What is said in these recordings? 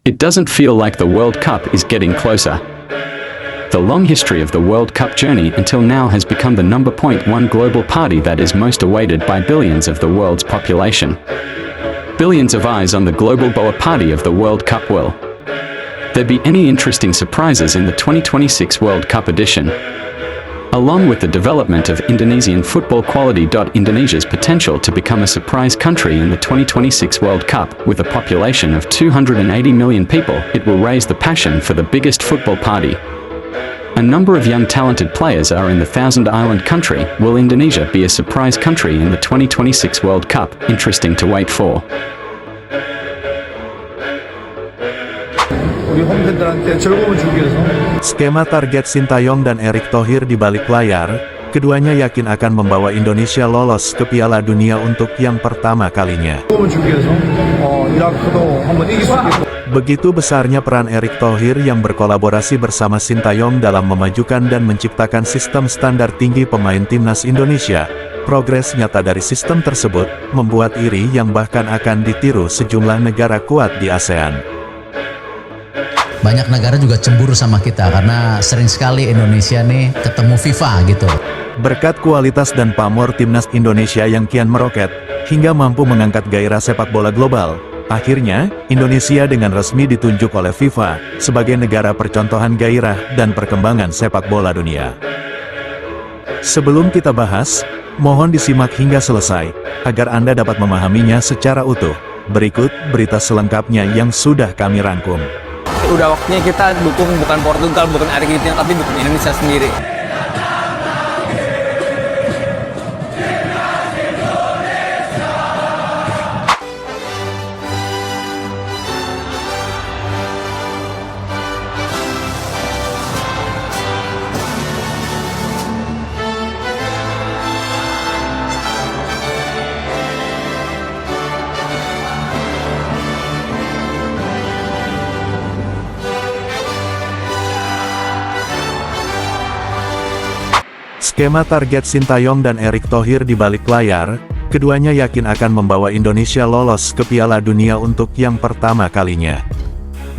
It doesn't feel like the World Cup is getting closer. The long history of the World Cup journey until now has become the #1 global party that is most awaited by billions of the world's population. Billions of eyes on the global BOA party of the World Cup. Will there be any interesting surprises in the 2026 World Cup edition? Along with the development of Indonesian football quality. Indonesia's potential to become a surprise country in the 2026 World Cup, with a population of 280 million people, it will raise the passion for the biggest football party. A number of young talented players are in the Thousand Island country. Will Indonesia be a surprise country in the 2026 World Cup? Interesting to wait for. 우리 홈팬들한테 즐거움을 주기 위해서 Skema target Sintayong dan Erick Thohir di balik layar, keduanya yakin akan membawa Indonesia lolos ke Piala Dunia untuk yang pertama kalinya. 즐거움을 주기 위해서 이라크도 한번 이길 수 있게. Begitu besarnya peran Erick Thohir yang berkolaborasi bersama Sintayong dalam memajukan dan menciptakan sistem standar tinggi pemain timnas Indonesia. Progres nyata dari sistem tersebut membuat iri yang bahkan akan ditiru sejumlah negara kuat di ASEAN. Banyak negara juga cemburu sama kita karena sering sekali Indonesia nih ketemu FIFA gitu. Berkat kualitas dan pamor timnas Indonesia yang kian meroket, hingga mampu mengangkat gairah sepak bola global, akhirnya Indonesia dengan resmi ditunjuk oleh FIFA sebagai negara percontohan gairah dan perkembangan sepak bola dunia. Sebelum kita bahas, mohon disimak hingga selesai, agar Anda dapat memahaminya secara utuh. Berikut berita selengkapnya yang sudah kami rangkum. Udah waktunya kita dukung bukan Portugal, bukan Argentina, tapi dukung Indonesia sendiri. Skema target Sintayong dan Erick Thohir di balik layar, keduanya yakin akan membawa Indonesia lolos ke Piala Dunia untuk yang pertama kalinya.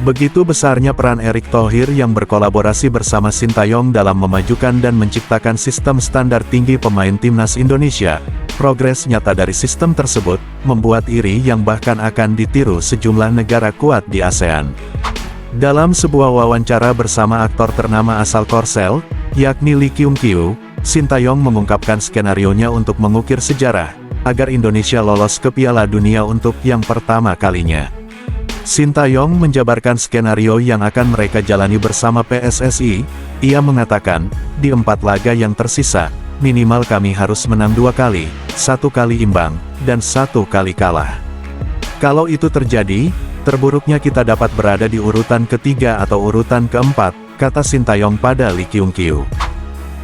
Begitu besarnya peran Erick Thohir yang berkolaborasi bersama Sintayong dalam memajukan dan menciptakan sistem standar tinggi pemain timnas Indonesia. Progres nyata dari sistem tersebut membuat iri yang bahkan akan ditiru sejumlah negara kuat di ASEAN. Dalam sebuah wawancara bersama aktor ternama asal Korsel, yakni Lee Kyung Kyu, Sintayong mengungkapkan skenarionya untuk mengukir sejarah, agar Indonesia lolos ke Piala Dunia untuk yang pertama kalinya. Sintayong menjabarkan skenario yang akan mereka jalani bersama PSSI. Ia mengatakan, di 4 laga yang tersisa, minimal kami harus menang 2 kali, 1 kali imbang, dan 1 kali kalah. Kalau itu terjadi, terburuknya kita dapat berada di urutan ketiga atau urutan keempat, kata Sintayong pada Lee Kyung Kyu.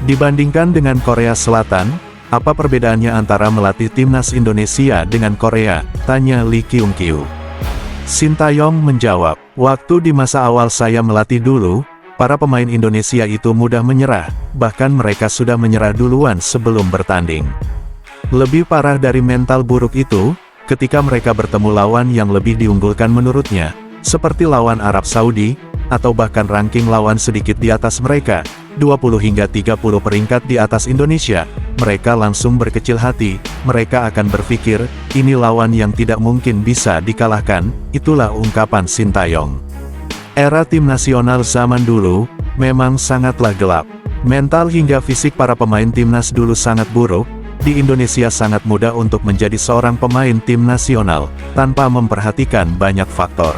Dibandingkan dengan Korea Selatan, apa perbedaannya antara melatih timnas Indonesia dengan Korea? Tanya Lee Kyung Kyu. Sintayong menjawab, waktu di masa awal saya melatih dulu, para pemain Indonesia itu mudah menyerah, bahkan mereka sudah menyerah duluan sebelum bertanding. Lebih parah dari mental buruk itu, ketika mereka bertemu lawan yang lebih diunggulkan menurutnya, seperti lawan Arab Saudi, atau bahkan ranking lawan sedikit di atas mereka, 20 hingga 30 peringkat di atas Indonesia, mereka langsung berkecil hati, mereka akan berpikir, ini lawan yang tidak mungkin bisa dikalahkan, itulah ungkapan Sintayong. Era tim nasional zaman dulu, memang sangatlah gelap. Mental hingga fisik para pemain timnas dulu sangat buruk, di Indonesia sangat mudah untuk menjadi seorang pemain tim nasional, tanpa memperhatikan banyak faktor.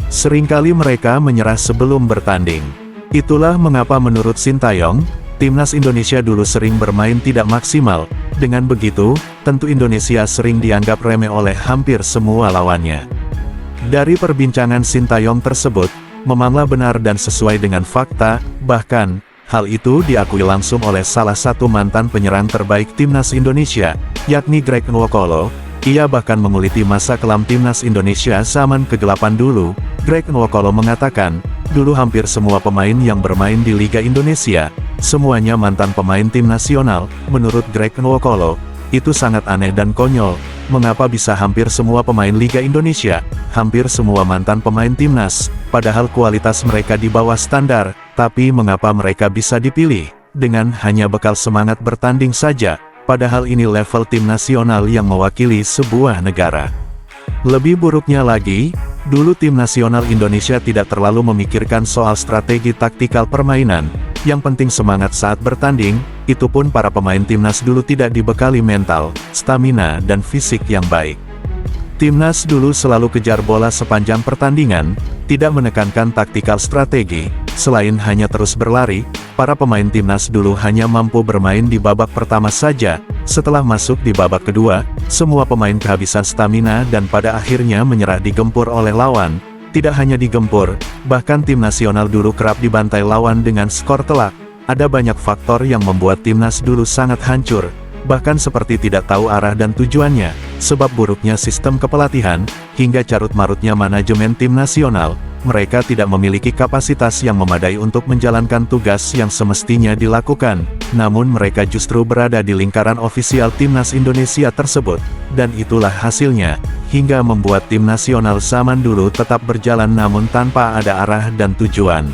Seringkali mereka menyerah sebelum bertanding. Itulah mengapa menurut Sintayong, timnas Indonesia dulu sering bermain tidak maksimal. Dengan begitu, tentu Indonesia sering dianggap remeh oleh hampir semua lawannya. Dari perbincangan Sintayong tersebut, memanglah benar dan sesuai dengan fakta, bahkan, hal itu diakui langsung oleh salah satu mantan penyerang terbaik timnas Indonesia, yakni Greg Nwokolo. Ia bahkan menguliti masa kelam timnas Indonesia zaman kegelapan dulu. Greg Nwokolo mengatakan, dulu hampir semua pemain yang bermain di Liga Indonesia, semuanya mantan pemain tim nasional. Menurut Greg Nwokolo, Itu sangat aneh dan konyol. Mengapa bisa hampir semua pemain Liga Indonesia, hampir semua mantan pemain timnas, padahal kualitas mereka di bawah standar, tapi mengapa mereka bisa dipilih, dengan hanya bekal semangat bertanding saja, padahal ini level tim nasional yang mewakili sebuah negara. Lebih buruknya lagi, dulu tim nasional Indonesia tidak terlalu memikirkan soal strategi taktikal permainan, yang penting semangat saat bertanding, itu pun para pemain timnas dulu tidak dibekali mental, stamina dan fisik yang baik. Timnas dulu selalu kejar bola sepanjang pertandingan, tidak menekankan taktikal strategi, selain hanya terus berlari, para pemain timnas dulu hanya mampu bermain di babak pertama saja, setelah masuk di babak kedua, semua pemain kehabisan stamina dan pada akhirnya menyerah digempur oleh lawan. Tidak hanya digempur, bahkan tim nasional dulu kerap dibantai lawan dengan skor telak. Ada banyak faktor yang membuat timnas dulu sangat hancur, bahkan seperti tidak tahu arah dan tujuannya, sebab buruknya sistem kepelatihan, hingga carut-marutnya manajemen tim nasional. Mereka tidak memiliki kapasitas yang memadai untuk menjalankan tugas yang semestinya dilakukan, namun mereka justru berada di lingkaran ofisial timnas Indonesia tersebut, dan itulah hasilnya, hingga membuat tim nasional zaman dulu tetap berjalan namun tanpa ada arah dan tujuan.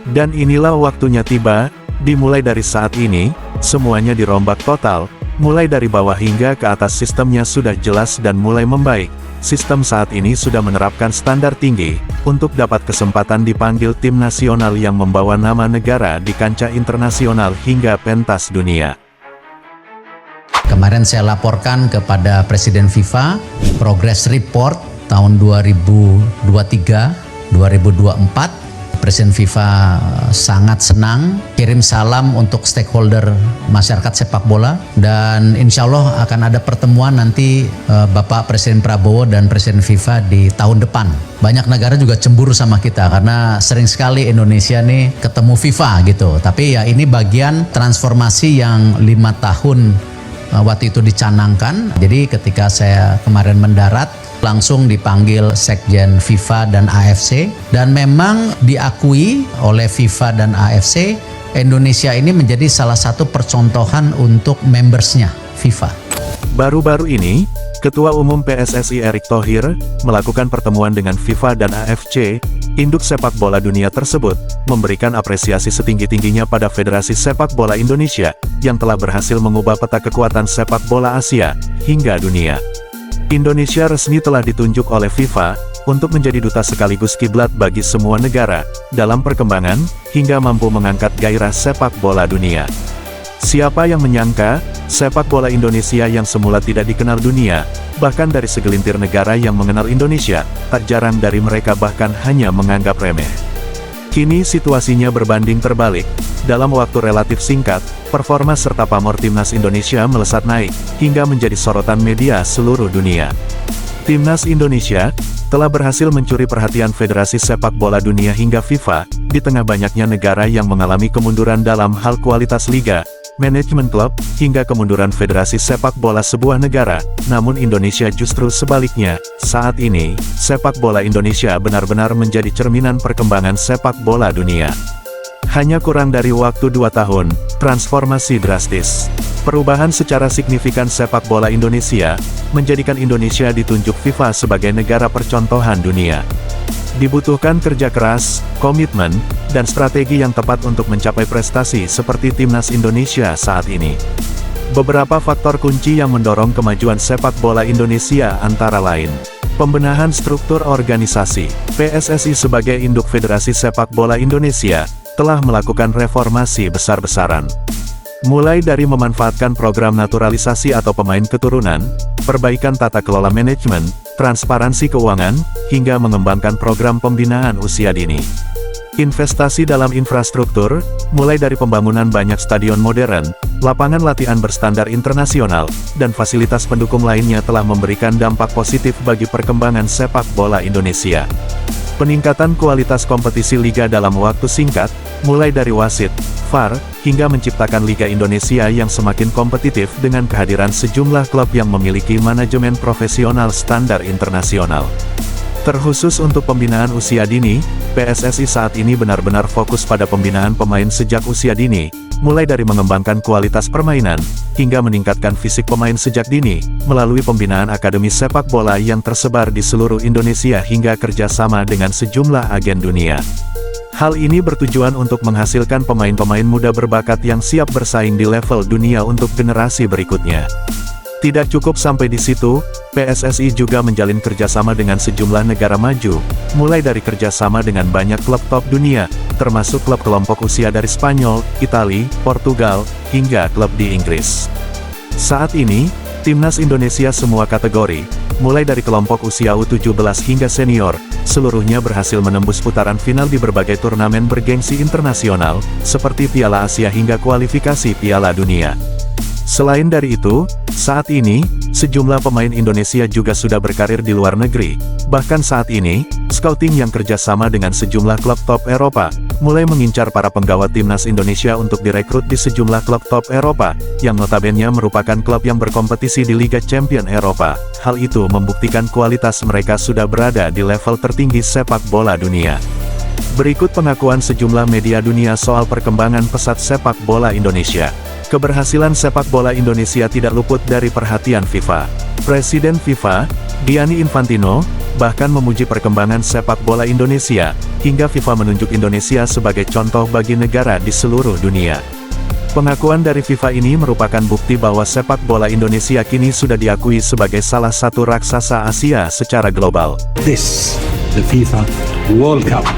Dan inilah waktunya tiba, dimulai dari saat ini, semuanya dirombak total, mulai dari bawah hingga ke atas sistemnya sudah jelas dan mulai membaik. Sistem saat ini sudah menerapkan standar tinggi, untuk dapat kesempatan dipanggil tim nasional yang membawa nama negara di kancah internasional hingga pentas dunia. Kemarin saya laporkan kepada Presiden FIFA, progress report tahun 2023-2024. Presiden FIFA sangat senang, kirim salam untuk stakeholder masyarakat sepak bola, dan insya Allah akan ada pertemuan nanti Bapak Presiden Prabowo dan Presiden FIFA di tahun depan. Banyak negara juga cemburu sama kita karena sering sekali Indonesia nih ketemu FIFA gitu. Tapi ya ini bagian transformasi yang 5 tahun waktu itu dicanangkan. Jadi ketika saya kemarin mendarat, langsung dipanggil Sekjen FIFA dan AFC, dan memang diakui oleh FIFA dan AFC, Indonesia ini menjadi salah satu percontohan untuk membersnya FIFA. Baru-baru ini, Ketua Umum PSSI Erick Thohir melakukan pertemuan dengan FIFA dan AFC, induk sepak bola dunia tersebut, memberikan apresiasi setinggi-tingginya pada Federasi Sepak Bola Indonesia, yang telah berhasil mengubah peta kekuatan sepak bola Asia, hingga dunia. Indonesia resmi telah ditunjuk oleh FIFA, untuk menjadi duta sekaligus kiblat bagi semua negara, dalam perkembangan, hingga mampu mengangkat gairah sepak bola dunia. Siapa yang menyangka, sepak bola Indonesia yang semula tidak dikenal dunia, bahkan dari segelintir negara yang mengenal Indonesia, tak jarang dari mereka bahkan hanya menganggap remeh. Kini situasinya berbanding terbalik. Dalam waktu relatif singkat, performa serta pamor timnas Indonesia melesat naik, hingga menjadi sorotan media seluruh dunia. Timnas Indonesia telah berhasil mencuri perhatian Federasi Sepak Bola Dunia hingga FIFA, di tengah banyaknya negara yang mengalami kemunduran dalam hal kualitas liga, manajemen klub, hingga kemunduran Federasi Sepak Bola sebuah negara. Namun Indonesia justru sebaliknya, saat ini, sepak bola Indonesia benar-benar menjadi cerminan perkembangan sepak bola dunia. Hanya kurang dari waktu 2 tahun, transformasi drastis. Perubahan secara signifikan sepak bola Indonesia, menjadikan Indonesia ditunjuk FIFA sebagai negara percontohan dunia. Dibutuhkan kerja keras, komitmen, dan strategi yang tepat untuk mencapai prestasi seperti timnas Indonesia saat ini. Beberapa faktor kunci yang mendorong kemajuan sepak bola Indonesia antara lain: pembenahan struktur organisasi. PSSI sebagai induk Federasi Sepak Bola Indonesia, telah melakukan reformasi besar-besaran. Mulai dari memanfaatkan program naturalisasi atau pemain keturunan, perbaikan tata kelola manajemen, transparansi keuangan, hingga mengembangkan program pembinaan usia dini. Investasi dalam infrastruktur, mulai dari pembangunan banyak stadion modern, lapangan latihan berstandar internasional, dan fasilitas pendukung lainnya telah memberikan dampak positif bagi perkembangan sepak bola Indonesia. Peningkatan kualitas kompetisi liga dalam waktu singkat, mulai dari wasit, VAR, hingga menciptakan Liga Indonesia yang semakin kompetitif dengan kehadiran sejumlah klub yang memiliki manajemen profesional standar internasional. Terkhusus untuk pembinaan usia dini, PSSI saat ini benar-benar fokus pada pembinaan pemain sejak usia dini, mulai dari mengembangkan kualitas permainan, hingga meningkatkan fisik pemain sejak dini, melalui pembinaan akademi sepak bola yang tersebar di seluruh Indonesia hingga kerjasama dengan sejumlah agen dunia. Hal ini bertujuan untuk menghasilkan pemain-pemain muda berbakat yang siap bersaing di level dunia untuk generasi berikutnya. Tidak cukup sampai di situ, PSSI juga menjalin kerjasama dengan sejumlah negara maju, mulai dari kerjasama dengan banyak klub top dunia, termasuk klub kelompok usia dari Spanyol, Italia, Portugal, hingga klub di Inggris. Saat ini, Timnas Indonesia semua kategori, mulai dari kelompok usia U17 hingga senior, seluruhnya berhasil menembus putaran final di berbagai turnamen bergengsi internasional, seperti Piala Asia hingga kualifikasi Piala Dunia. Selain dari itu, saat ini, sejumlah pemain Indonesia juga sudah berkarir di luar negeri. Bahkan saat ini, scouting yang kerjasama dengan sejumlah klub top Eropa, mulai mengincar para penggawa Timnas Indonesia untuk direkrut di sejumlah klub top Eropa, yang notabene merupakan klub yang berkompetisi di Liga Champions Eropa. Hal itu membuktikan kualitas mereka sudah berada di level tertinggi sepak bola dunia. Berikut pengakuan sejumlah media dunia soal perkembangan pesat sepak bola Indonesia. Keberhasilan sepak bola Indonesia tidak luput dari perhatian FIFA. Presiden FIFA, Gianni Infantino, bahkan memuji perkembangan sepak bola Indonesia, hingga FIFA menunjuk Indonesia sebagai contoh bagi negara di seluruh dunia. Pengakuan dari FIFA ini merupakan bukti bahwa sepak bola Indonesia kini sudah diakui sebagai salah satu raksasa Asia secara global. This, the FIFA World Cup.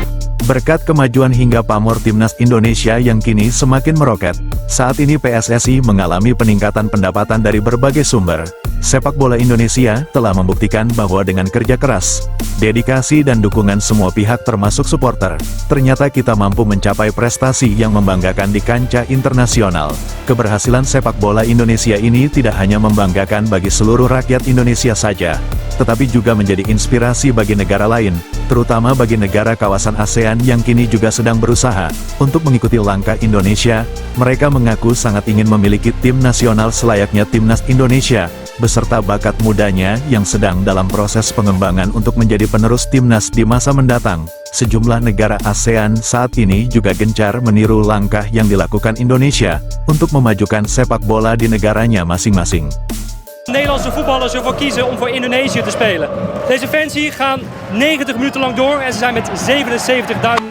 Berkat kemajuan hingga pamor Timnas Indonesia yang kini semakin meroket, saat ini PSSI mengalami peningkatan pendapatan dari berbagai sumber. Sepak bola Indonesia telah membuktikan bahwa dengan kerja keras, dedikasi dan dukungan semua pihak termasuk supporter, ternyata kita mampu mencapai prestasi yang membanggakan di kancah internasional. Keberhasilan sepak bola Indonesia ini tidak hanya membanggakan bagi seluruh rakyat Indonesia saja, tetapi juga menjadi inspirasi bagi negara lain, terutama bagi negara kawasan ASEAN yang kini juga sedang berusaha untuk mengikuti langkah Indonesia. Mereka mengaku sangat ingin memiliki tim nasional selayaknya Timnas Indonesia, beserta bakat mudanya yang sedang dalam proses pengembangan untuk menjadi penerus Timnas di masa mendatang. Sejumlah negara ASEAN saat ini juga gencar meniru langkah yang dilakukan Indonesia untuk memajukan sepak bola di negaranya masing-masing. Nederlandse voetballers ervoor kiezen om voor Indonesië te spelen. Deze fans hier gaan 90 minuten lang door en ze zijn met 77.000.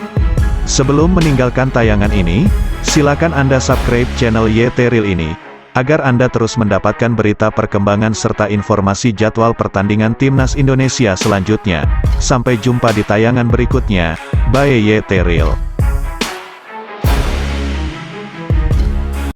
Sebelum meninggalkan tayangan ini, silakan Anda subscribe channel YT Real ini, agar Anda terus mendapatkan berita perkembangan serta informasi jadwal pertandingan Timnas Indonesia selanjutnya. Sampai jumpa di tayangan berikutnya. Bye YT Real.